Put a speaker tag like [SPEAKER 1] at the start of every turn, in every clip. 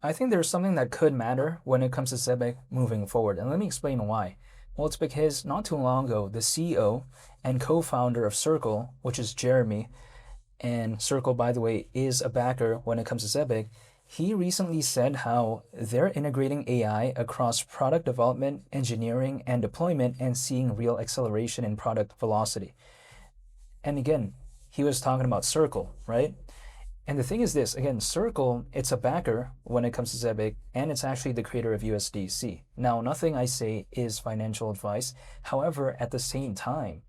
[SPEAKER 1] I think there's something that could matter when it comes to Zebec moving forward, and let me explain why. Well, it's because not too long ago, the CEO and co-founder of Circle, which is Jeremy, and Circle, by the way, is a backer when it comes to Zebec, he recently said how they're integrating AI across product development, engineering, and deployment and seeing real acceleration in product velocity. And again, he was talking about Circle, right? And the thing is this, again, Circle, it's a backer when it comes to Zebec, and it's actually the creator of USDC. Now, nothing I say is financial advice. However, at the same time,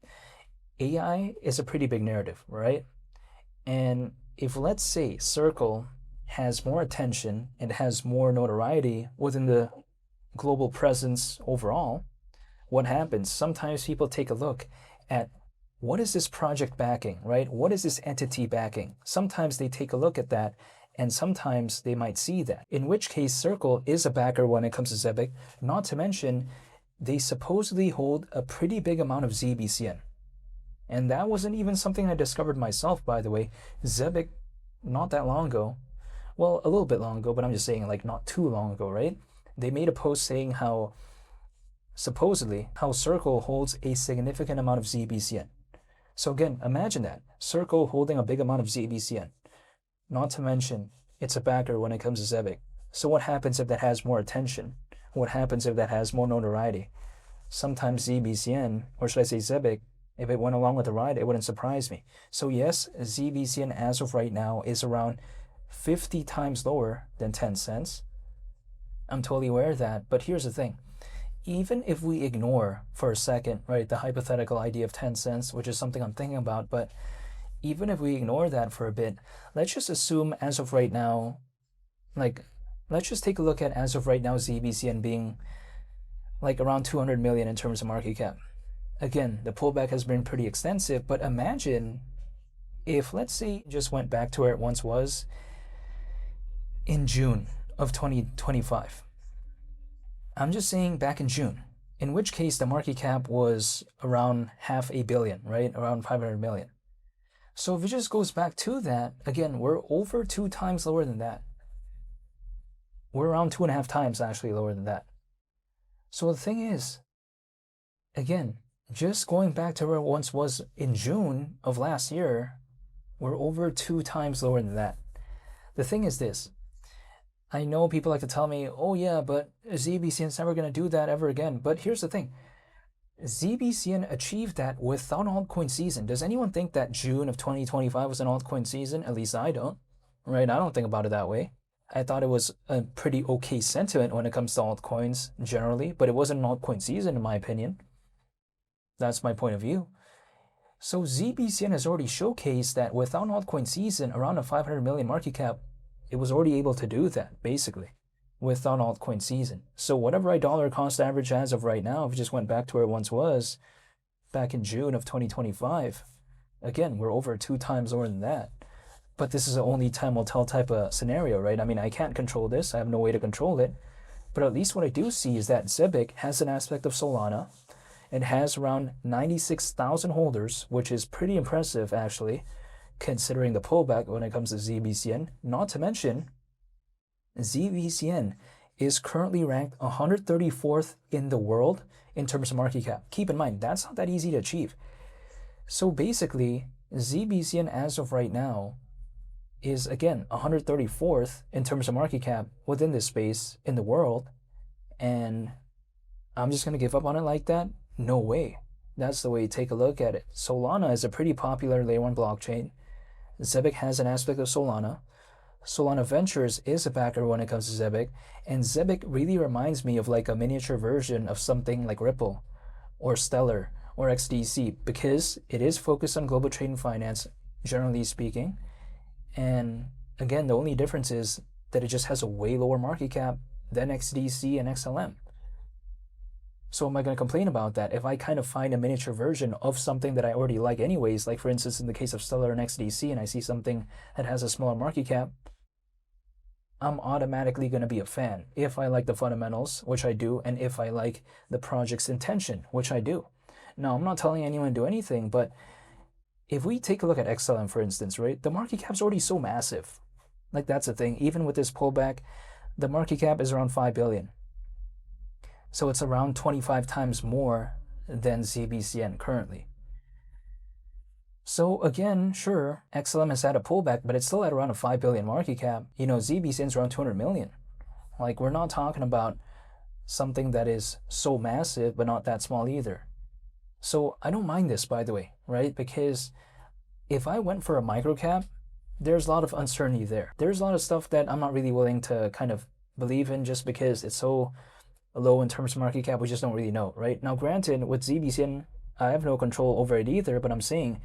[SPEAKER 1] AI is a pretty big narrative, right? And if, let's say, Circle has more attention and has more notoriety within the global presence overall, what happens? Sometimes people take a look at what is this project backing, right? What is this entity backing? Sometimes they take a look at that, and sometimes they might see that. In which case, Circle is a backer when it comes to Zebec, not to mention they supposedly hold a pretty big amount of ZBCN. And that wasn't even something I discovered myself, by the way. Zebec, not that long ago, well, a little bit long ago, but I'm just saying like not too long ago, right? They made a post saying how supposedly how Circle holds a significant amount of ZBCN. So again, imagine that. Circle holding a big amount of ZBCN. Not to mention, it's a backer when it comes to Zebec. So what happens if that has more attention? What happens if that has more notoriety? Sometimes ZBCN, or should I say Zebec, if it went along with the ride, it wouldn't surprise me. So yes, ZBCN as of right now is around 50 times lower than 10 cents. I'm totally aware of that, but here's the thing. Even if we ignore for a second, right, the hypothetical idea of 10 cents, which is something I'm thinking about, but even if we ignore that for a bit, let's just assume as of right now, like, let's just take a look at as of right now ZBCN being like around 200 million in terms of market cap. Again, the pullback has been pretty extensive, but imagine if, let's say, it just went back to where it once was in June of 2025. I'm just saying back in June, in which case the market cap was around $500 million, right? Around 500 million. So if it just goes back to that, again, we're over 2 times lower than that. We're around 2.5 times actually lower than that. So the thing is, again, just going back to where it once was in June of last year, we're over 2 times lower than that. The thing is this. I know people like to tell me, oh yeah, but ZBCN's never going to do that ever again. But here's the thing. ZBCN achieved that without altcoin season. Does anyone think that June of 2025 was an altcoin season? At least I don't, right? I don't think about it that way. I thought it was a pretty okay sentiment when it comes to altcoins generally, but it wasn't an altcoin season in my opinion. That's my point of view. So ZBCN has already showcased that without an altcoin season, around a 500 million market cap, it was already able to do that, basically, without altcoin season. So whatever I dollar cost average as of right now, if it just went back to where it once was, back in June of 2025, again, we're over 2 times lower than that. But this is an only time will tell type of scenario, right? I mean, I can't control this. I have no way to control it. But at least what I do see is that Zebec has an aspect of Solana. It has around 96,000 holders, which is pretty impressive, actually, considering the pullback when it comes to ZBCN. Not to mention, ZBCN is currently ranked 134th in the world in terms of market cap. Keep in mind, that's not that easy to achieve. So basically, ZBCN as of right now is, again, 134th in terms of market cap within this space in the world. And I'm just going to give up on it like that? No way. That's the way you take a look at it. Solana is a pretty popular layer 1 blockchain. Zebec has an aspect of Solana. Solana Ventures is a backer when it comes to Zebec. And Zebec really reminds me of like a miniature version of something like Ripple or Stellar or XDC because it is focused on global trade and finance, generally speaking. And again, the only difference is that it just has a way lower market cap than XDC and XLM. So am I going to complain about that? If I kind of find a miniature version of something that I already like anyways, like for instance in the case of Stellar and XDC, and I see something that has a smaller market cap, I'm automatically going to be a fan if I like the fundamentals, which I do, and if I like the project's intention, which I do. Now, I'm not telling anyone to do anything, but if we take a look at XLM, for instance, right, the market cap's already so massive. Like, that's the thing. Even with this pullback, the market cap is around 5 billion. So it's around 25 times more than ZBCN currently. So again, sure, XLM has had a pullback, but it's still at around a 5 billion market cap. You know, ZBCN's around 200 million. Like, we're not talking about something that is so massive, but not that small either. So I don't mind this, by the way, right? Because if I went for a micro cap, there's a lot of uncertainty there. There's a lot of stuff that I'm not really willing to kind of believe in just because it's so low in terms of market cap. We just don't really know, right? Now, granted, with ZBCN, I have no control over it either, but I'm saying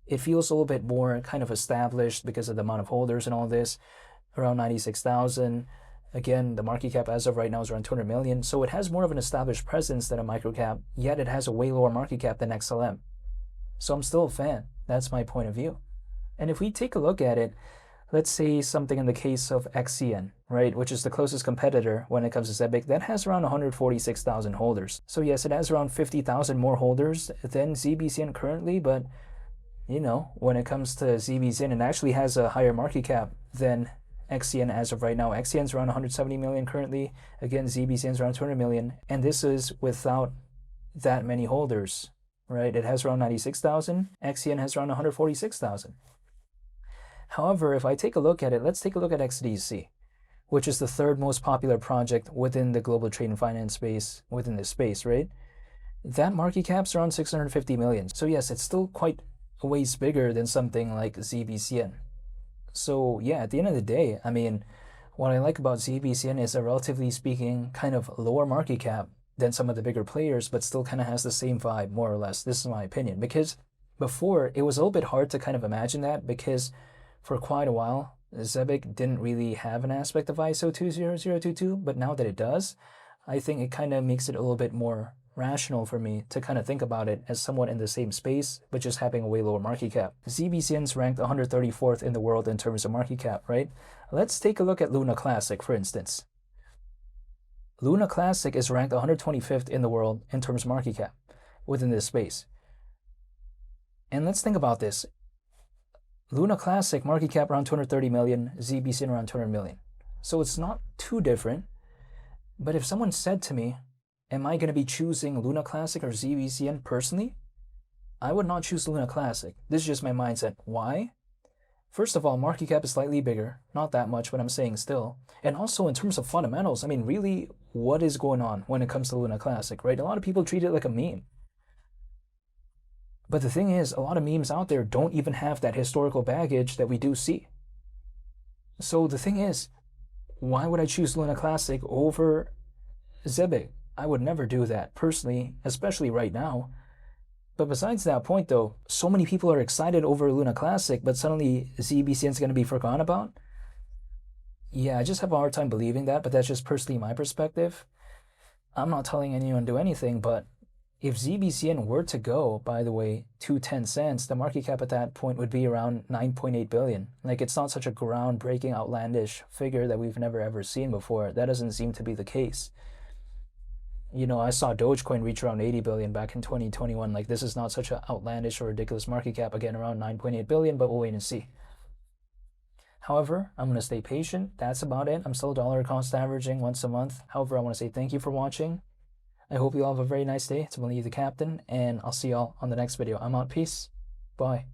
[SPEAKER 1] it feels a little bit more kind of established because of the amount of holders and all this, around 96,000. Again, the market cap as of right now is around 200 million. So it has more of an established presence than a micro cap, yet it has a way lower market cap than XLM. So I'm still a fan. That's my point of view. And if we take a look at it, let's say something in the case of XCN, right, which is the closest competitor when it comes to Zebec, that has around 146,000 holders. So yes, it has around 50,000 more holders than ZBCN currently, but you know, when it comes to ZBCN, it actually has a higher market cap than XCN as of right now. XCN's around 170 million currently. Again, ZBCN's around 200 million. And this is without that many holders, right? It has around 96,000. XCN has around 146,000. However, if I take a look at it, let's take a look at XDC, which is the third most popular project within the global trade and finance space, within this space, right? That market cap's around 650 million. So yes, it's still quite a ways bigger than something like ZBCN. So yeah, at the end of the day, I mean, what I like about ZBCN is a relatively speaking kind of lower market cap than some of the bigger players, but still kind of has the same vibe, more or less. This is my opinion, because before it was a little bit hard to kind of imagine that, because for quite a while, Zebec didn't really have an aspect of ISO 20022, but now that it does, I think it kind of makes it a little bit more rational for me to kind of think about it as somewhat in the same space, but just having a way lower market cap. ZBCN's ranked 134th in the world in terms of market cap, right? Let's take a look at Luna Classic, for instance. Luna Classic is ranked 125th in the world in terms of market cap within this space. And let's think about this. Luna Classic market cap around 230 million, ZBCN around 200 million. So it's not too different. But if someone said to me, am I going to be choosing Luna Classic or ZBCN personally? I would not choose Luna Classic. This is just my mindset. Why? First of all, market cap is slightly bigger. Not that much, but I'm saying still. And also in terms of fundamentals, I mean, really, what is going on when it comes to Luna Classic, right? A lot of people treat it like a meme. But the thing is, a lot of memes out there don't even have that historical baggage that we do see. So the thing is, why would I choose Luna Classic over Zebec? I would never do that personally, especially right now. But besides that point though, so many people are excited over Luna Classic, but suddenly ZBCN is going to be forgotten about? Yeah, I just have a hard time believing that, but that's just personally my perspective. I'm not telling anyone to do anything, but if ZBCN were to go, by the way, to 10 cents, the market cap at that point would be around 9.8 billion. Like, it's not such a groundbreaking, outlandish figure that we've never ever seen before. That doesn't seem to be the case. You know, I saw Dogecoin reach around 80 billion back in 2021. Like, this is not such an outlandish or ridiculous market cap. Again, around 9.8 billion, but we'll wait and see. However, I'm going to stay patient. That's about it. I'm still dollar cost averaging once a month. However, I want to say thank you for watching. I hope you all have a very nice day. It's Mali the Captain, and I'll see y'all on the next video. I'm out. Peace. Bye.